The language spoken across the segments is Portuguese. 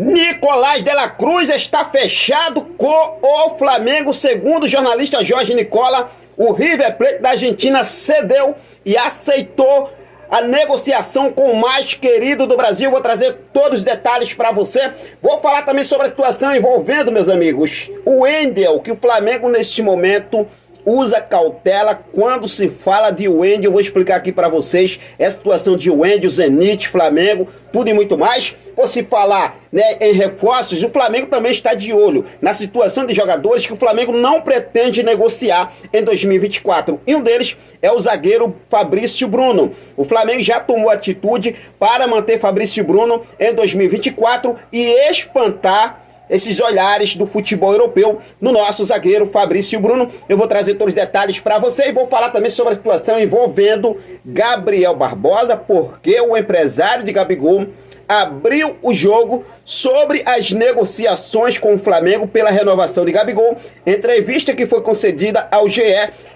Nicolás de la Cruz está fechado com o Flamengo, segundo o jornalista Jorge Nicola. O River Plate da Argentina cedeu e aceitou a negociação com o mais querido do Brasil. Vou trazer todos os detalhes para você. Vou falar também sobre a situação envolvendo, meus amigos, o Wendel, que o Flamengo neste momento usa cautela quando se fala de Wendel. Eu vou explicar aqui para vocês a situação de Wendel, Zenit, Flamengo, tudo e muito mais. Por se falar, em reforços, o Flamengo também está de olho na situação de jogadores que o Flamengo não pretende negociar em 2024. E um deles é o zagueiro Fabrício Bruno. O Flamengo já tomou atitude para manter Fabrício Bruno em 2024 e espantar esses olhares do futebol europeu no nosso zagueiro Fabrício Bruno. Eu vou trazer todos os detalhes para você e vou falar também sobre a situação envolvendo Gabriel Barbosa, porque o empresário de Gabigol abriu o jogo sobre as negociações com o Flamengo pela renovação de Gabigol, entrevista que foi concedida ao GE,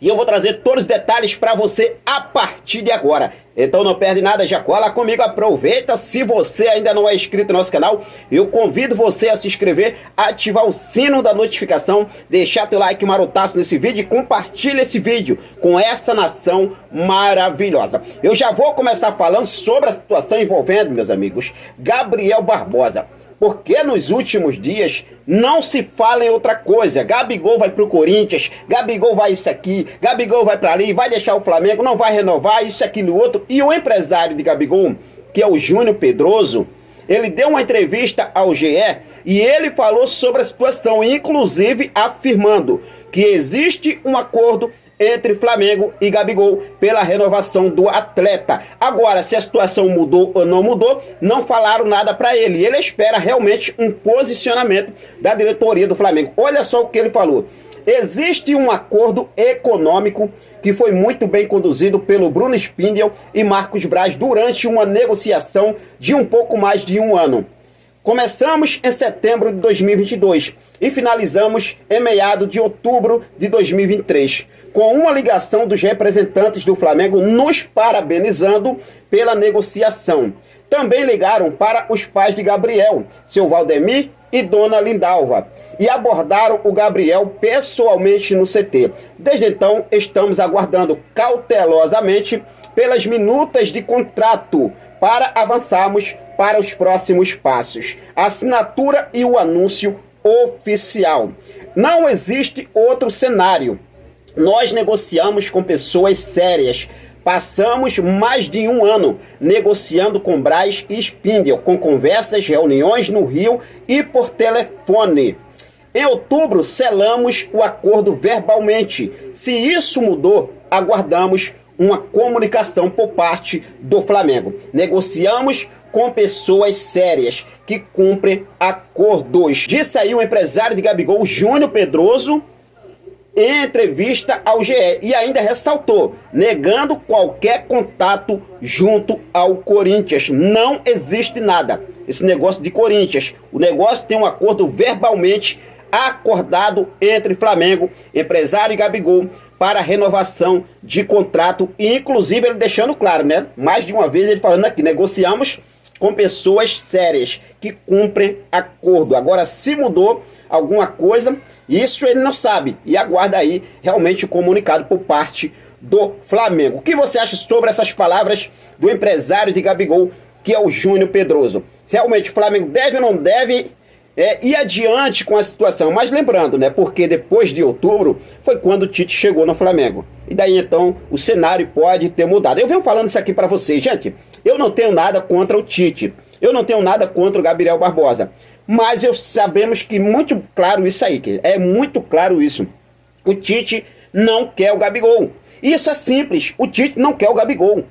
e eu vou trazer todos os detalhes para você a partir de agora. Então não perde nada, já cola comigo, aproveita. Se você ainda não é inscrito no nosso canal, eu convido você a se inscrever, ativar o sino da notificação, deixar teu like marotaço nesse vídeo e compartilha esse vídeo com essa nação maravilhosa. Eu já vou começar falando sobre a situação envolvendo, meus amigos, Gabriel Barbosa, porque nos últimos dias não se fala em outra coisa. Gabigol vai pro Corinthians, Gabigol vai isso aqui, Gabigol vai para ali, vai deixar o Flamengo, não vai renovar, isso, aquilo, outro. E o empresário de Gabigol, que é o Júnior Pedroso, ele deu uma entrevista ao GE e ele falou sobre a situação, inclusive afirmando que existe um acordo entre Flamengo e Gabigol pela renovação do atleta. Agora, se a situação mudou ou não mudou, não falaram nada para ele. Ele espera realmente um posicionamento da diretoria do Flamengo. Olha só o que ele falou. Existe um acordo econômico que foi muito bem conduzido pelo Bruno Spindel e Marcos Braz durante uma negociação de um pouco mais de um ano. Começamos em setembro de 2022 e finalizamos em meados de outubro de 2023, com uma ligação dos representantes do Flamengo nos parabenizando pela negociação. Também ligaram para os pais de Gabriel, seu Valdemir e dona Lindalva, e abordaram o Gabriel pessoalmente no CT. Desde então, estamos aguardando cautelosamente pelas minutas de contrato para avançarmos para os próximos passos, a assinatura e o anúncio oficial. Não existe outro cenário. Nós negociamos com pessoas sérias. Passamos mais de um ano negociando com Braz e Spindel, com conversas, reuniões no Rio e por telefone. Em outubro, selamos o acordo verbalmente. Se isso mudou, aguardamos uma comunicação por parte do Flamengo. Negociamos com pessoas sérias que cumprem acordos. Disse aí o empresário de Gabigol, Júnior Pedroso, em entrevista ao GE, e ainda ressaltou, negando qualquer contato junto ao Corinthians. Não existe nada. Esse negócio de Corinthians, o negócio tem um acordo verbalmente acordado entre Flamengo, empresário e Gabigol, para renovação de contrato, e inclusive ele deixando claro, mais de uma vez ele falando aqui, negociamos com pessoas sérias que cumprem acordo. Agora, se mudou alguma coisa, isso ele não sabe, e aguarda aí realmente o comunicado por parte do Flamengo. O que você acha sobre essas palavras do empresário de Gabigol, que é o Júnior Pedroso? Realmente o Flamengo deve ou não deve ir adiante com a situação? Mas lembrando, porque depois de outubro foi quando o Tite chegou no Flamengo. E daí então o cenário pode ter mudado. Eu venho falando isso aqui para vocês, gente. Eu não tenho nada contra o Tite. Eu não tenho nada contra o Gabriel Barbosa. Mas sabemos que muito claro isso aí, que é muito claro isso. O Tite não quer o Gabigol. Isso é simples. O Tite não quer o Gabigol.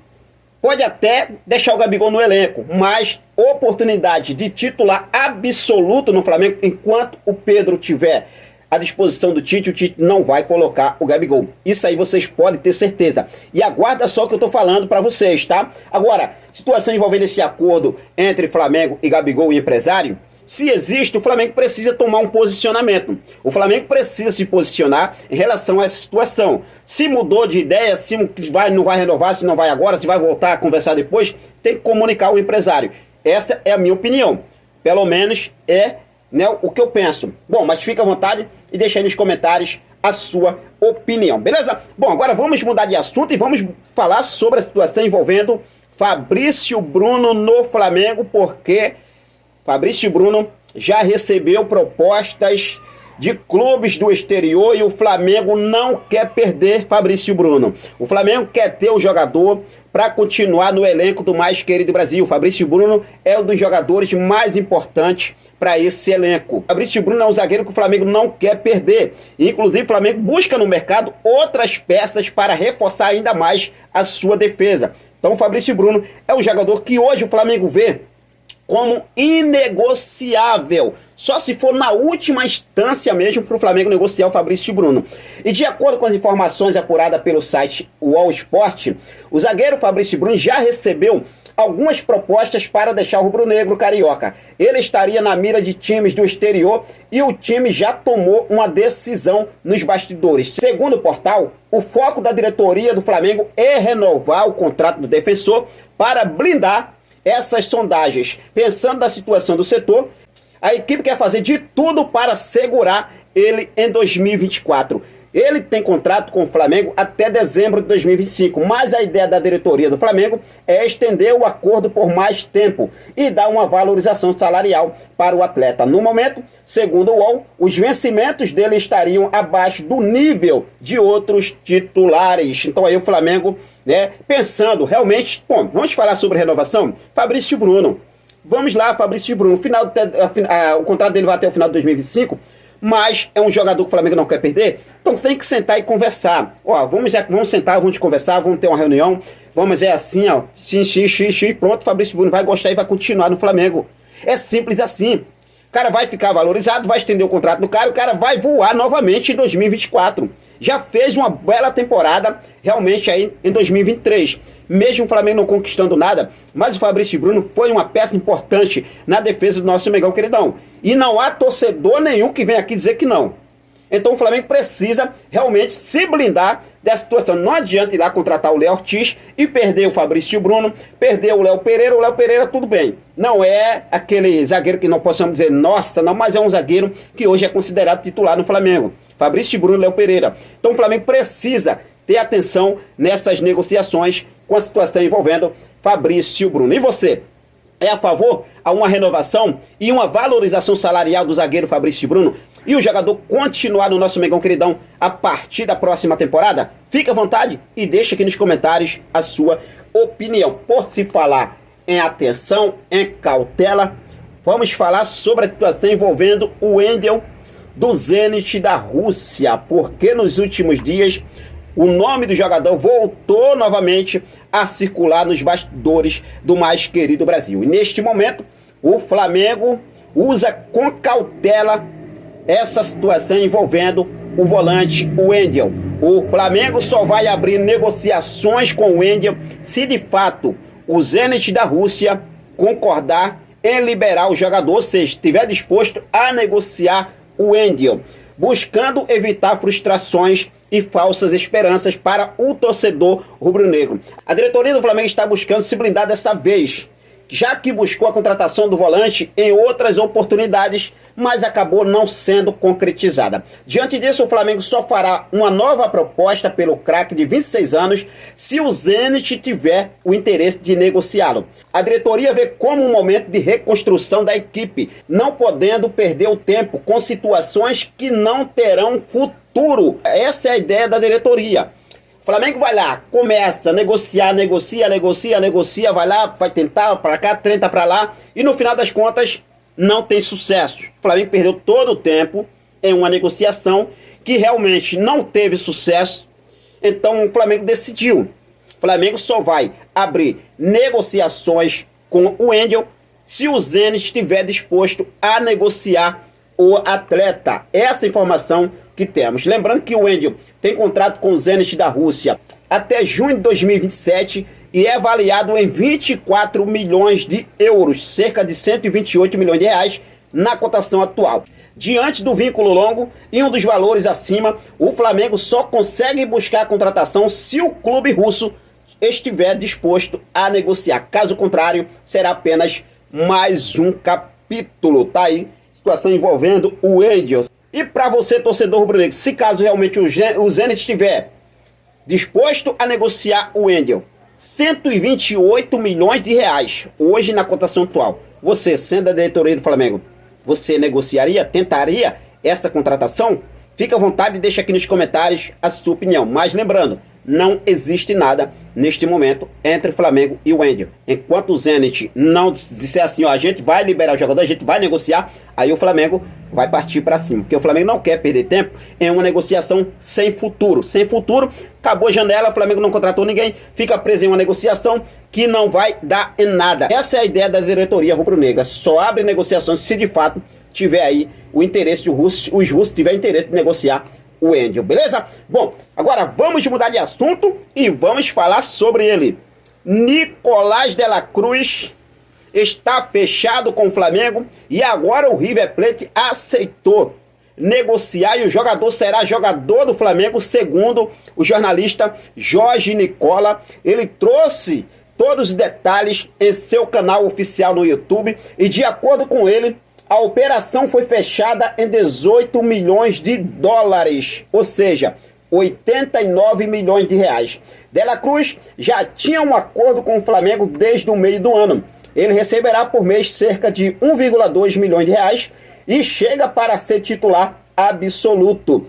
Pode até deixar o Gabigol no elenco, mas oportunidade de titular absoluto no Flamengo, enquanto o Pedro tiver à disposição do Tite, o Tite não vai colocar o Gabigol. Isso aí vocês podem ter certeza. E aguarda só o que eu tô falando para vocês, tá? Agora, situação envolvendo esse acordo entre Flamengo e Gabigol e empresário, se existe, o Flamengo precisa tomar um posicionamento. O Flamengo precisa se posicionar em relação a essa situação. Se mudou de ideia, se não vai renovar, se não vai agora, se vai voltar a conversar depois, tem que comunicar ao empresário. Essa é a minha opinião. Pelo menos é, né, o que eu penso. Bom, mas fica à vontade e deixa aí nos comentários a sua opinião, beleza? Bom, agora vamos mudar de assunto e vamos falar sobre a situação envolvendo Fabrício Bruno no Flamengo, porque Fabrício Bruno já recebeu propostas de clubes do exterior e o Flamengo não quer perder Fabrício Bruno. O Flamengo quer ter o jogador para continuar no elenco do mais querido Brasil. Fabrício Bruno é um dos jogadores mais importantes para esse elenco. Fabrício Bruno é um zagueiro que o Flamengo não quer perder. Inclusive, o Flamengo busca no mercado outras peças para reforçar ainda mais a sua defesa. Então, o Fabrício Bruno é um jogador que hoje o Flamengo vê como inegociável. Só se for na última instância mesmo para o Flamengo negociar o Fabrício Bruno. E de acordo com as informações apuradas pelo site UOL Sport, o zagueiro Fabrício Bruno já recebeu algumas propostas para deixar o rubro-negro carioca. Ele estaria na mira de times do exterior e o time já tomou uma decisão nos bastidores. Segundo o portal, o foco da diretoria do Flamengo é renovar o contrato do defensor para blindar essas sondagens. Pensando na situação do setor, a equipe quer fazer de tudo para segurar ele em 2024. Ele tem contrato com o Flamengo até dezembro de 2025, mas a ideia da diretoria do Flamengo é estender o acordo por mais tempo e dar uma valorização salarial para o atleta. No momento, segundo o UOL, os vencimentos dele estariam abaixo do nível de outros titulares. Então aí o Flamengo, né, pensando realmente, bom, vamos falar sobre renovação? Fabrício Bruno. Vamos lá, Fabrício Bruno. O contrato dele vai até o final de 2025, mas é um jogador que o Flamengo não quer perder. Então tem que sentar e conversar. Ó, vamos sentar, vamos conversar, vamos ter uma reunião. Vamos assim, ó, pronto, Fabrício Bruno vai gostar e vai continuar no Flamengo. É simples assim. O cara vai ficar valorizado, vai estender o contrato do cara, o cara vai voar novamente em 2024. Já fez uma bela temporada realmente aí em 2023. Mesmo o Flamengo não conquistando nada, mas o Fabrício Bruno foi uma peça importante na defesa do nosso Mengão queridão. E não há torcedor nenhum que venha aqui dizer que não. Então o Flamengo precisa realmente se blindar dessa situação. Não adianta ir lá contratar o Léo Ortiz e perder o Fabrício Bruno, perder o Léo Pereira. O Léo Pereira, tudo bem. Não é aquele zagueiro que não possamos dizer, nossa, não, mas é um zagueiro que hoje é considerado titular no Flamengo. Fabrício Bruno e Léo Pereira. Então o Flamengo precisa ter atenção nessas negociações com a situação envolvendo Fabrício Bruno. E você? É a favor a uma renovação e uma valorização salarial do zagueiro Fabrício Bruno e o jogador continuar no nosso Mengão queridão a partir da próxima temporada? Fique à vontade e deixe aqui nos comentários a sua opinião. Por se falar em atenção, em cautela, vamos falar sobre a situação envolvendo o Wendel do Zenit da Rússia, porque nos últimos dias o nome do jogador voltou novamente a circular nos bastidores do mais querido Brasil. E neste momento, o Flamengo usa com cautela essa situação envolvendo o volante Wendel. O Flamengo só vai abrir negociações com o Wendel se de fato o Zenit da Rússia concordar em liberar o jogador, ou seja, estiver disposto a negociar o Wendel, buscando evitar frustrações e falsas esperanças para o torcedor rubro-negro. A diretoria do Flamengo está buscando se blindar dessa vez, já que buscou a contratação do volante em outras oportunidades, mas acabou não sendo concretizada. Diante disso, o Flamengo só fará uma nova proposta pelo craque de 26 anos se o Zenit tiver o interesse de negociá-lo. A diretoria vê como um momento de reconstrução da equipe, não podendo perder o tempo com situações que não terão futuro. Essa é a ideia da diretoria. O Flamengo vai lá, começa a negociar, negocia, vai lá, vai tentar para cá, tenta para lá, e no final das contas não tem sucesso. O Flamengo perdeu todo o tempo em uma negociação que realmente não teve sucesso. Então o Flamengo decidiu. O Flamengo só vai abrir negociações com o Wendel se o Zenit estiver disposto a negociar o atleta. Essa informação que temos. Lembrando que o Wendel tem contrato com o Zenit da Rússia até junho de 2027 e é avaliado em 24 milhões de euros, cerca de 128 milhões de reais na cotação atual. Diante do vínculo longo e um dos valores acima, o Flamengo só consegue buscar a contratação se o clube russo estiver disposto a negociar. Caso contrário, será apenas mais um capítulo capítulo, tá aí, situação envolvendo o Wendel. E para você, torcedor rubro-negro, se caso realmente o Zenit estiver disposto a negociar o Wendel, 128 milhões de reais, hoje na cotação atual, você, sendo a diretoria do Flamengo, você negociaria, tentaria essa contratação? Fica à vontade e deixa aqui nos comentários a sua opinião. Mas lembrando, não existe nada neste momento entre Flamengo e Wendel. Enquanto o Zenit não disser assim, ó, a gente vai liberar o jogador, a gente vai negociar, aí o Flamengo vai partir para cima. Porque o Flamengo não quer perder tempo em uma negociação sem futuro. Sem futuro, acabou a janela, o Flamengo não contratou ninguém, fica preso em uma negociação que não vai dar em nada. Essa é a ideia da diretoria rubro-negra. Só abre negociações se de fato tiver aí o interesse, os russos tiver interesse de negociar o Wendel, beleza? Bom, agora vamos mudar de assunto e vamos falar sobre ele. Nicolás de la Cruz está fechado com o Flamengo e agora o River Plate aceitou negociar e o jogador será jogador do Flamengo, segundo o jornalista Jorge Nicola. Ele trouxe todos os detalhes em seu canal oficial no YouTube e, de acordo com ele, a operação foi fechada em 18 milhões de dólares, ou seja, 89 milhões de reais. De la Cruz já tinha um acordo com o Flamengo desde o meio do ano. Ele receberá por mês cerca de 1,2 milhões de reais e chega para ser titular absoluto.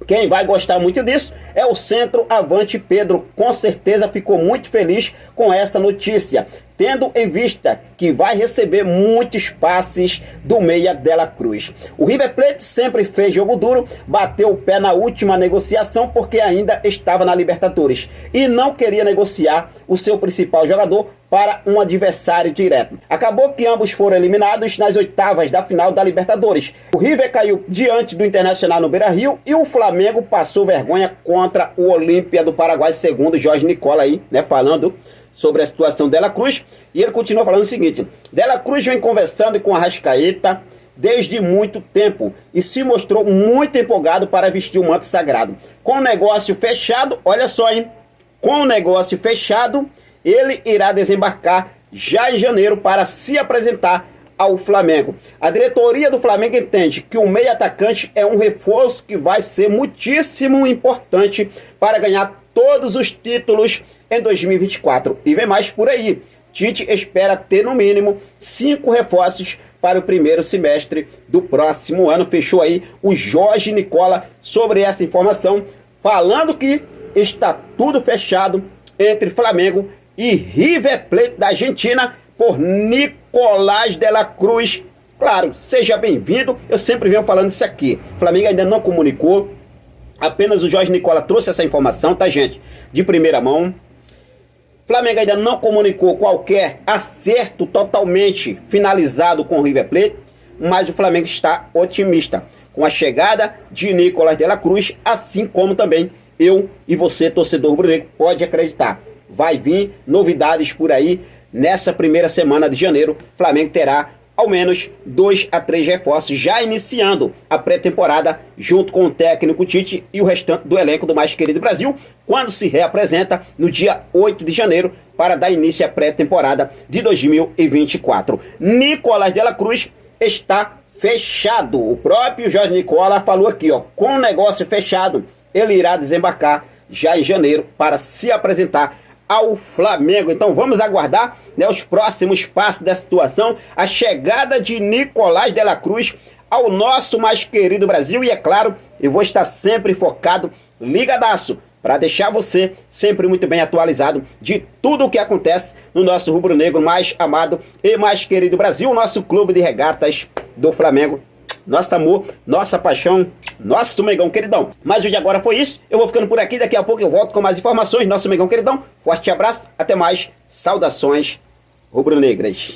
Quem vai gostar muito disso é o centroavante Pedro. Com certeza ficou muito feliz com essa notícia, tendo em vista que vai receber muitos passes do meia de la Cruz. O River Plate sempre fez jogo duro, bateu o pé na última negociação porque ainda estava na Libertadores e não queria negociar o seu principal jogador para um adversário direto. Acabou que ambos foram eliminados nas oitavas da final da Libertadores. O River caiu diante do Internacional no Beira-Rio e o Flamengo passou vergonha contra o Olímpia do Paraguai, segundo Jorge Nicola aí, né, falando sobre a situação de la Cruz. E ele continua falando o seguinte: de la Cruz vem conversando com a Arrascaeta desde muito tempo e se mostrou muito empolgado para vestir o manto sagrado. Com o negócio fechado, olha só, hein? Com o negócio fechado, ele irá desembarcar já em janeiro para se apresentar ao Flamengo. A diretoria do Flamengo entende que o meio atacante é um reforço que vai ser muitíssimo importante para ganhar todos os títulos em 2024. E vem mais por aí. Tite espera ter no mínimo 5 reforços para o primeiro semestre do próximo ano. Fechou aí o Jorge Nicola sobre essa informação, falando que está tudo fechado entre Flamengo e River Plate da Argentina por Nicolás de la Cruz. Claro, seja bem-vindo. Eu sempre venho falando isso aqui. O Flamengo ainda não comunicou. Apenas o Jorge Nicola trouxe essa informação, tá, gente? De primeira mão. Flamengo ainda não comunicou qualquer acerto totalmente finalizado com o River Plate, mas o Flamengo está otimista com a chegada de Nicolás de la Cruz, assim como também eu e você, torcedor rubro-negro, pode acreditar. Vai vir novidades por aí. Nessa primeira semana de janeiro, o Flamengo terá ao menos 2 a 3 reforços, já iniciando a pré-temporada junto com o técnico Tite e o restante do elenco do mais querido Brasil, quando se reapresenta no dia 8 de janeiro para dar início à pré-temporada de 2024. Nicolás de la Cruz está fechado. O próprio Jorge Nicola falou aqui, ó, com o negócio fechado, ele irá desembarcar já em janeiro para se apresentar ao Flamengo. Então vamos aguardar, né, os próximos passos dessa situação, a chegada de Nicolás de la Cruz ao nosso mais querido Brasil. E é claro, eu vou estar sempre focado, ligadaço, para deixar você sempre muito bem atualizado de tudo o que acontece no nosso rubro-negro mais amado e mais querido Brasil, nosso clube de regatas do Flamengo. Nosso amor, nossa paixão, nosso Mengão queridão. Mas o de agora foi isso. Eu vou ficando por aqui. Daqui a pouco eu volto com mais informações. Nosso Mengão queridão. Forte abraço. Até mais. Saudações rubro-negras.